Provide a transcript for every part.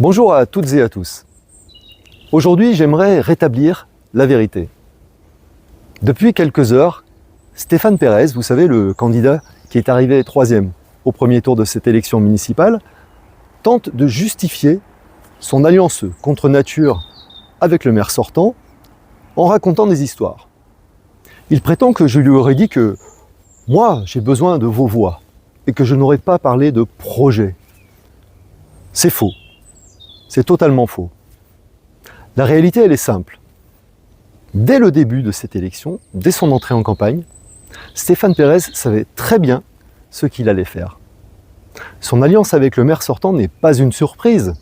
Bonjour à toutes et à tous. Aujourd'hui, j'aimerais rétablir la vérité. Depuis quelques heures, Stéphane Pérez, vous savez, le candidat qui est arrivé 3e au premier tour de cette élection municipale, tente de justifier son alliance contre nature avec le maire sortant en racontant des histoires. Il prétend que je lui aurais dit que moi, j'ai besoin de vos voix et que je n'aurais pas parlé de projet. C'est faux. C'est totalement faux. La réalité, elle est simple. Dès le début de cette élection, dès son entrée en campagne, Stéphane Pérez savait très bien ce qu'il allait faire. Son alliance avec le maire sortant n'est pas une surprise,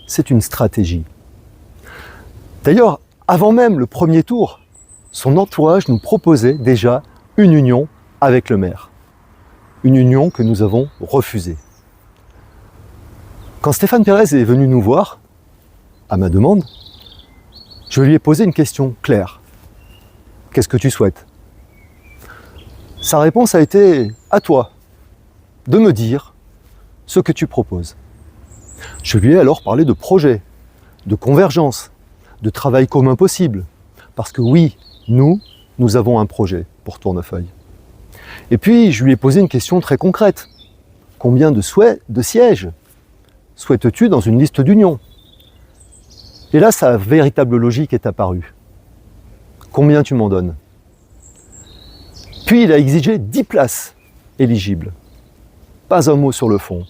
c'est une stratégie. D'ailleurs, avant même le premier tour, son entourage nous proposait déjà une union avec le maire. Une union que nous avons refusée. Quand Stéphane Pérez est venu nous voir, à ma demande, je lui ai posé une question claire. Qu'est-ce que tu souhaites ? Sa réponse a été « à toi de me dire ce que tu proposes ». Je lui ai alors parlé de projet, de convergence, de travail commun possible. Parce que oui, nous avons un projet pour Tournefeuille. Et puis, je lui ai posé une question très concrète. Combien de sièges souhaites-tu dans une liste d'union ? Et là, sa véritable logique est apparue. Combien tu m'en donnes ? Puis il a exigé 10 places éligibles. Pas un mot sur le fond.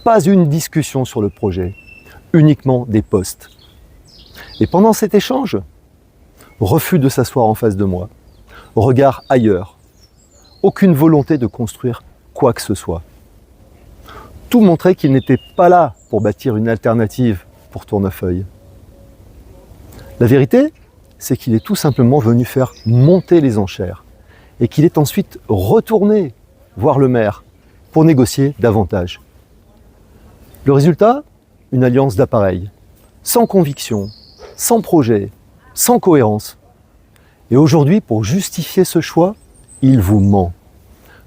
Pas une discussion sur le projet. Uniquement des postes. Et pendant cet échange, refus de s'asseoir en face de moi. Regard ailleurs. Aucune volonté de construire quoi que ce soit. Tout montrait qu'il n'était pas là pour bâtir une alternative pour Tournefeuille. La vérité, c'est qu'il est tout simplement venu faire monter les enchères et qu'il est ensuite retourné voir le maire pour négocier davantage. Le résultat, une alliance d'appareils, sans conviction, sans projet, sans cohérence. Et aujourd'hui, pour justifier ce choix, il vous ment.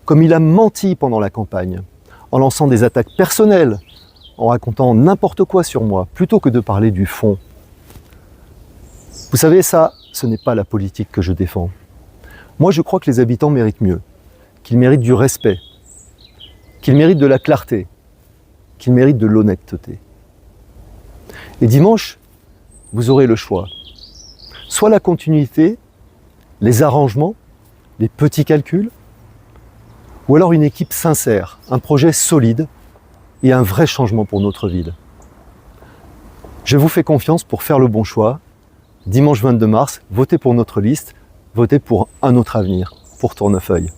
Comme il a menti pendant la campagne, en lançant des attaques personnelles, en racontant n'importe quoi sur moi, plutôt que de parler du fond. Vous savez, ça, ce n'est pas la politique que je défends. Moi, je crois que les habitants méritent mieux, qu'ils méritent du respect, qu'ils méritent de la clarté, qu'ils méritent de l'honnêteté. Et dimanche, vous aurez le choix. Soit la continuité, les arrangements, les petits calculs, ou alors une équipe sincère, un projet solide et un vrai changement pour notre ville. Je vous fais confiance pour faire le bon choix. Dimanche 22 mars, votez pour notre liste, votez pour un autre avenir, pour Tournefeuille.